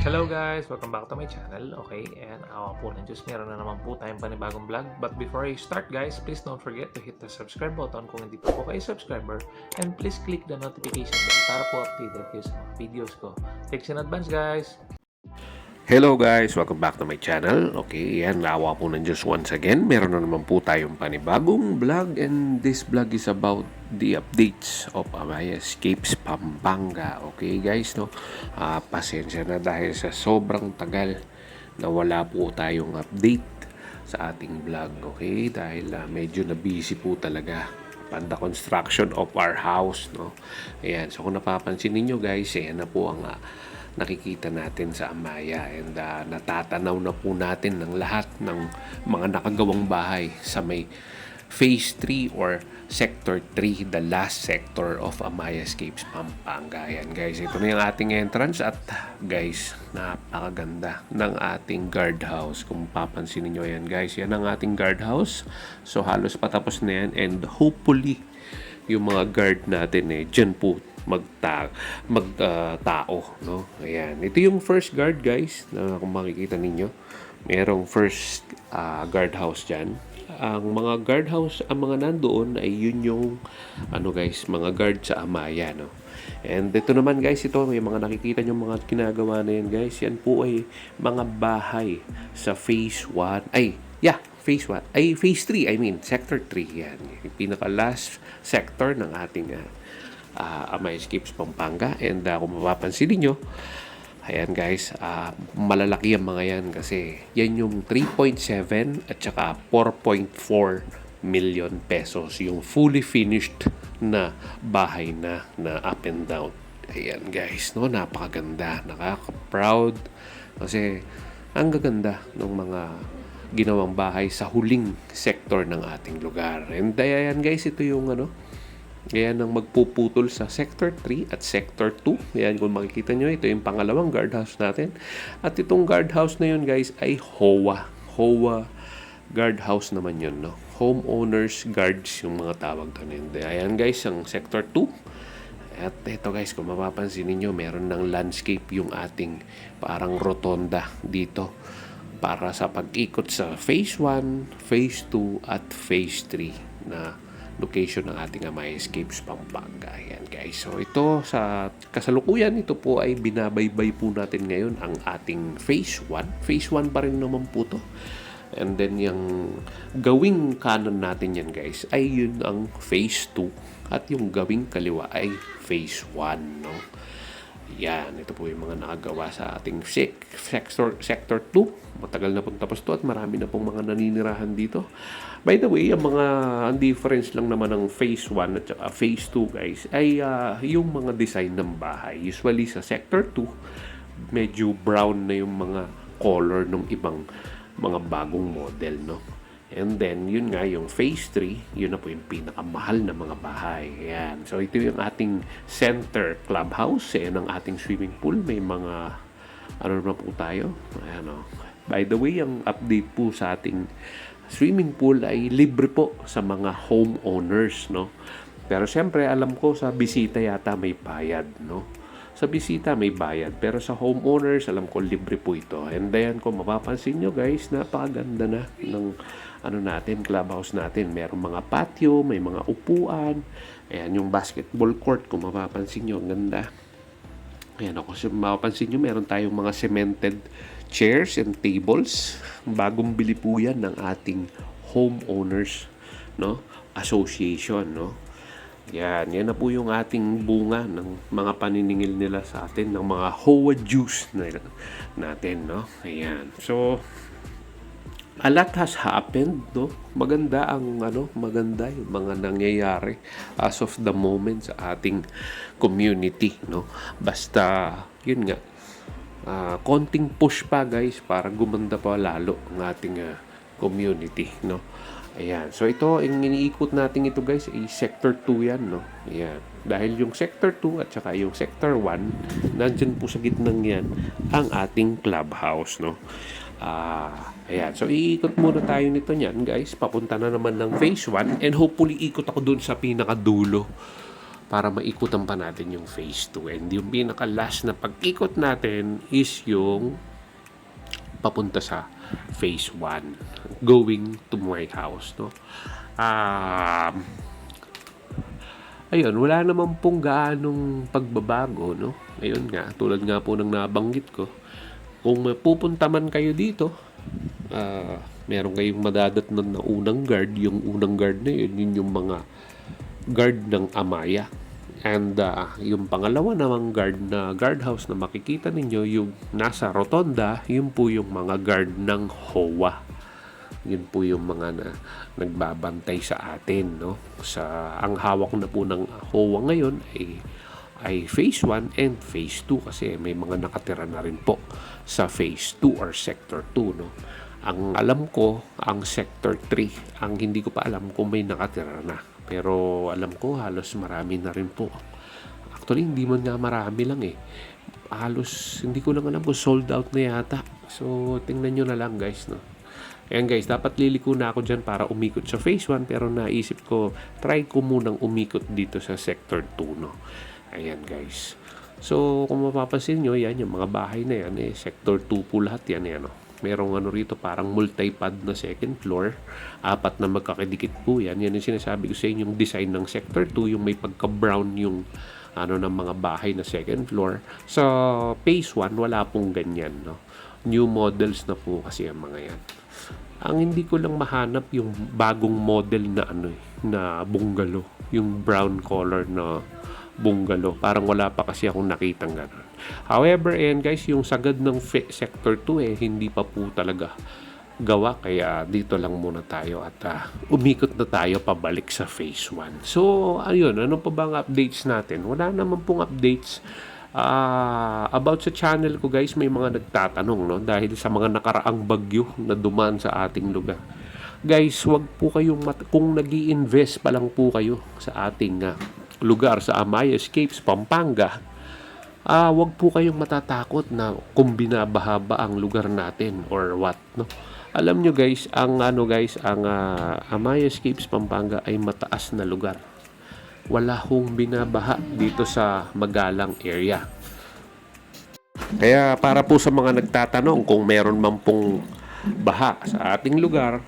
Hello guys! Welcome back to my channel. Okay, and awa po ng Diyos, meron na naman po tayong panibagong vlog. But before I start guys, please don't forget to hit the subscribe button kung hindi pa po kayo subscriber. And please click the notification bell para po updated kayo sa mga videos ko. Thanks in advance guys! Hello guys! Welcome back to my channel. Okay, yan, awa po ng Diyos once again. Meron na naman po tayong panibagong vlog, and this vlog is about the updates of Amaya Escapes Pampanga. Okay guys, no? Pasensya na dahil sa sobrang tagal na wala po tayong update sa ating vlog. Okay, dahil medyo na busy po talaga panda construction of our house, no? Ayan, so kung napapansin niyo guys, ayan na po ang nakikita natin sa Amaya, and natatanaw na po natin ng lahat ng mga nakagawang bahay sa may Phase 3 or Sector 3, the last sector of Amaya Escapes Pampanga. Ayan guys, ito na yung ating entrance, at guys, napakaganda ng ating guardhouse. Kung papansin niyo, ayan guys, yan ang ating guardhouse. So halos patapos na yan, and hopefully yung mga guard natin dyan po magtao, no? Ayan. Ito yung first guard guys, na kung makikita ninyo, merong first guardhouse dyan. Ang mga guardhouse, ang mga nandoon ay yun yung guys, mga guard sa Amaya, no? And ito naman guys, ito may mga nakikita nyo mga ginagawa na yan guys. Yan po ay mga bahay sa Phase 1. Phase 1. Phase 3, Sector 3. Yan. Yung pinaka last sector ng ating Amaya Escapes Pampanga. And kung mapapansin niyo, ayan guys, malalaki ang mga yan kasi yan yung 3.7 at saka 4.4 million pesos yung fully finished na bahay na up and down. Ayan guys, no, napakaganda, nakaka-proud kasi ang gaganda ng mga ginawang bahay sa huling sector ng ating lugar. And ayan guys, ito yung ayan ang magpuputol sa Sector 3 at Sector 2. Ayan, kung makikita nyo, ito yung pangalawang guardhouse natin. At itong guardhouse na yun guys ay HOA. HOA guardhouse naman yun, no? Homeowners Guards yung mga tawag doon. Ayan guys, ang Sector 2. At ito guys, kung mapapansin niyo, meron ng landscape yung ating parang rotonda dito para sa pag-ikot sa Phase 1, Phase 2 at Phase 3 na location ng ating Amaya Escapes Pampanga. Ayan guys. So ito sa kasalukuyan, ito po ay binabaybay po natin ngayon ang ating Phase 1. Phase 1 pa rin naman po to. And then yung gawing kanan natin yan guys ay yun ang Phase 2. At yung gawing kaliwa ay Phase 1, no? Yan, ito po yung mga nakagawa sa ating Sector 2. Matagal na pong tapos to at marami na pong mga naninirahan dito. By the way, ang difference lang naman ng Phase 1 at saka Phase 2 guys ay yung mga design ng bahay. Usually sa Sector 2, medyo brown na yung mga color ng ibang mga bagong model, no? And then, yun nga, yung Phase 3, yun na po yung pinakamahal na mga bahay. Ayan. So, ito yung ating center clubhouse. Ayan ang ating swimming pool. May mga, na po tayo. Ayan, o. By the way, ang update po sa ating swimming pool ay libre po sa mga homeowners, no? Pero siyempre, alam ko sa bisita yata may bayad, no? Sa bisita may bayad, pero sa homeowners, alam ko libre po ito. And then, kung mapapansin nyo guys, napakaganda na ng natin, clubhouse natin. Merong mga patio, may mga upuan. Ayan, yung basketball court, kung mapapansin nyo, ang ganda. Ayan, kung mapapansin nyo, meron tayong mga cemented chairs and tables. Bagong bili po yan ng ating homeowners, no, association, no. Yan na po yung ating bunga ng mga paniningil nila sa atin, ng mga HOA juice natin, no. Ayan. So, a lot has happened, no. Maganda ang maganda yung mga nangyayari as of the moment sa ating community, no. Basta yun nga, konting push pa guys para gumanda pa lalo ang ating community, no. Ayan. So ito, yung iniikot natin ito guys ay Sector 2 yan, no. Ayan. Dahil yung Sector 2 at saka yung Sector 1, nandyan po sa gitnang yan ang ating clubhouse, no. Ayan. So iikot muna tayo nito niyan guys. Papunta na naman ng Phase 1, and hopefully ikot ako dun sa pinakadulo para maikutan pa natin yung phase 2. And yung pinaka-last na pag-ikot natin is yung papunta sa phase 1, going to my house, no? Ayun, wala naman pong gaanong pagbabago, no? Ayun nga, tulad nga po ng nabanggit ko, kung pupunta man kayo dito, meron kayong madadatnan na unang guard. Yung unang guard na yun yung mga guard ng Amaya. And yung pangalawa namang guard na guardhouse na makikita ninyo, yung nasa rotonda, yun po yung mga guard ng HOA. Yun po yung mga nagbabantay sa atin, no? Ang hawak na po ng HOA ngayon ay phase 1 and phase 2 kasi may mga nakatira na rin po sa phase 2 or sector 2, no? Ang alam ko, ang sector 3. Ang hindi ko pa alam kung may nakatira na. Pero alam ko halos marami na rin po. Actually, hindi man nga marami lang eh. Halos, hindi ko lang alam kung sold out na yata. So, tingnan nyo na lang guys, no? Ayan guys, dapat liliko na ako dyan para umikot sa phase 1. Pero naisip ko, try ko munang umikot dito sa sector 2, no? Ayan guys. So, kung mapapansin nyo, yan, yung mga bahay na yan, sector 2 po lahat yan, no? Merong ano rito, parang multi-pad na second floor. 4 na magkakadikit po yan. Yan yung sinasabi ko sa inyo, yung design ng sector 2, yung may pagka-brown yung ng mga bahay na second floor. Sa phase 1, wala pong ganyan, no? New models na po kasi ang mga yan. Ang hindi ko lang mahanap yung bagong model na na bungalow, yung brown color na bungalow. Parang wala pa kasi akong nakitang gano'n. However, ayan guys, yung sagad ng sector 2 hindi pa po talaga gawa. Kaya dito lang muna tayo at umikot na tayo pabalik sa phase 1. So, ayun, ano pa bang updates natin? Wala naman pong updates. About sa channel ko guys, may mga nagtatanong, no? Dahil sa mga nakaraang bagyo na dumaan sa ating lugar. Guys, wag po kayong kung nag-i-invest pa lang po kayo sa ating lugar sa Amaya Escapes, Pampanga, wag po kayong matatakot na kung binabaha ba ang lugar natin or what, no? Alam nyo guys, ang Amaya Escapes, Pampanga ay mataas na lugar. Wala hong binabaha dito sa Magalang area. Kaya para po sa mga nagtatanong kung meron man pong baha sa ating lugar,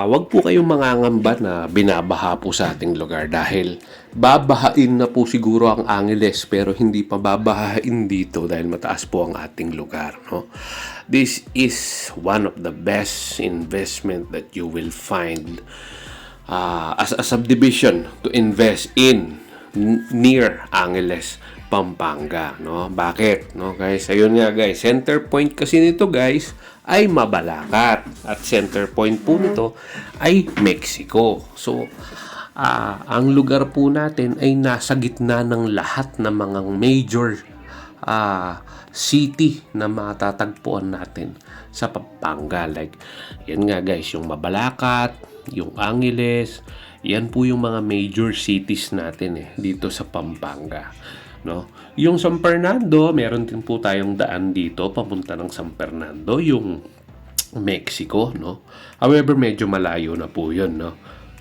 wag po kayong mangangamba na binabaha po sa ating lugar dahil babahain na po siguro ang Angeles pero hindi pa babahain dito dahil mataas po ang ating lugar, no? This is one of the best investment that you will find as a subdivision to invest in near Angeles, Pampanga, no? Bakit, no guys? Ayun nga guys, center point kasi nito guys ay Mabalacat at center point po nito ay Mexico. So ang lugar po natin ay nasa gitna ng lahat ng mga major city na matatagpuan natin sa Pampanga. Like, yan nga guys, yung Mabalacat, yung Angeles, yan po yung mga major cities natin dito sa Pampanga, no? Yung San Fernando, meron din po tayong daan dito papunta ng San Fernando, yung Mexico, no? However, medyo malayo na po yun, no?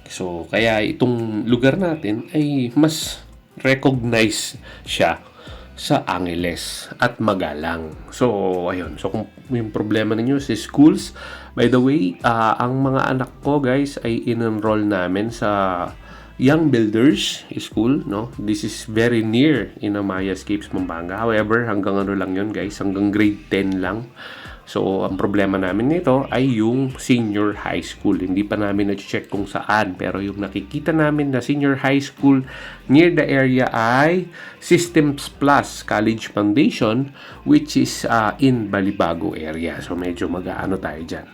So, kaya itong lugar natin ay mas recognize siya sa Angeles at Magalang. So, ayun. So, kung yung problema ninyo sa schools, by the way, ang mga anak ko, guys, ay in-enroll namin sa Young Builders School, no? This is very near in Amaya Escapes, Pampanga. However, hanggang ano lang yun, guys, hanggang grade 10 lang. So, ang problema namin nito ay yung senior high school. Hindi pa namin na-check kung saan. Pero yung nakikita namin na senior high school near the area ay Systems Plus College Foundation, which is in Balibago area. So, medyo mag-ano tayo dyan.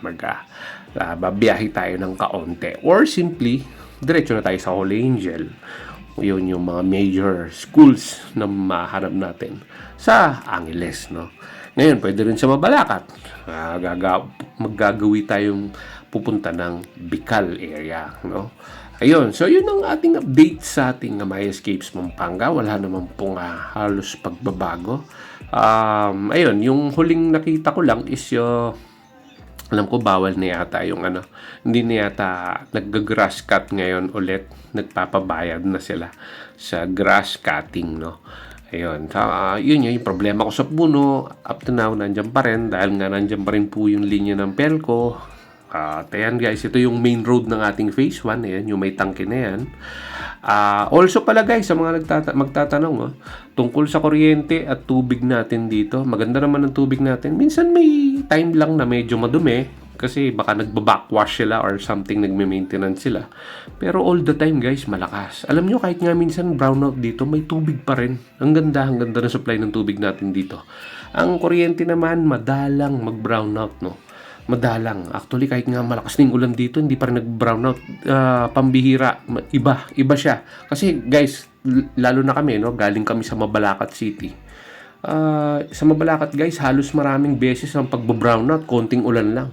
Babiyahe tayo ng kaonte. Or simply, diretso na tayo sa Holy Angel. Yun yung mga major schools na mahanap natin sa Angeles, no? Ngayon, pwede rin sa Mabalacat. Maggagawi tayong pupunta ng Bicol area, no? Ayun, so yun ang ating update sa ating Amaya Escapes, Pampanga. Wala naman pong halos pagbabago. Ayun, yung huling nakita ko lang is Alam ko bawal na yata yung ano, hindi na yata nag-grass cut ngayon ulit. Nagpapabayad na sila sa grass cutting, no? Ayun. Yun yung problema ko sa puno. Up to now, nandyan pa rin. Dahil nga nandyan pa rin po yung linya ng Pelco. At ayan guys, ito yung main road ng ating phase 1. Ayan, yung may tangke na yan. Also pala guys, sa mga magtatanong, tungkol sa kuryente at tubig natin dito. Maganda naman ang tubig natin. Minsan may time lang na medyo madumi. Kasi baka nagbabackwash sila or something, nagme-maintenance sila. Pero all the time guys, malakas. Alam nyo, kahit nga minsan brownout dito, may tubig pa rin. Ang ganda ng supply ng tubig natin dito. Ang kuryente naman, madalang mag-brownout, no? Madalang. Actually, kahit nga malakas ng ulan dito, hindi pa rin nag-brownout. Pambihira. Iba siya. Kasi guys, lalo na kami, no? Galing kami sa Mabalacat City. Sa Mabalacat guys, halos maraming beses ang pagbo-brownout, konting ulan lang.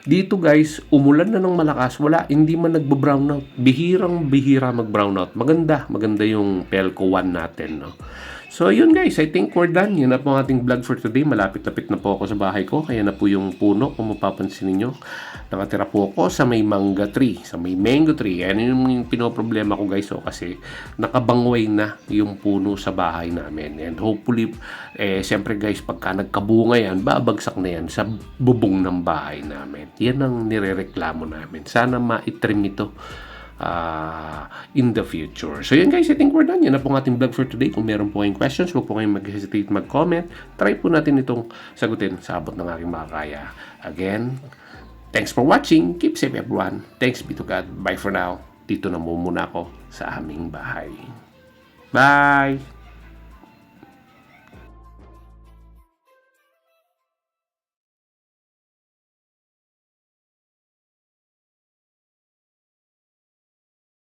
Dito guys, umulan na ng malakas, hindi man nagbo-brownout. Bihirang-bihira mag-brownout. Maganda yung Pelco 1 natin, no? So yun guys, I think we're done. Yun na po ang ating vlog for today. Malapit-lapit na po ako sa bahay ko. Kaya na po yung puno, kung mapapansin niyo. Nakatira po ako sa may manga tree, sa may mango tree. Yan yung pinoproblema ko guys, kasi nakabangway na yung puno sa bahay namin. And hopefully, siyempre guys, pagka nagkabunga yan, babagsak na yan sa bubong ng bahay namin. Yan ang nirereklamo namin. Sana ma-trim ito in the future. So yun guys, I think we're done. Yan na po ang ating vlog for today. Kung meron po kayong questions, huwag po kayong mag-hesitate mag-comment. Try po natin itong sagutin sa abot ng aking makakaya. Again, thanks for watching. Keep safe everyone. Thanks be to God. Bye for now. Dito na muna ako sa aming bahay. Bye!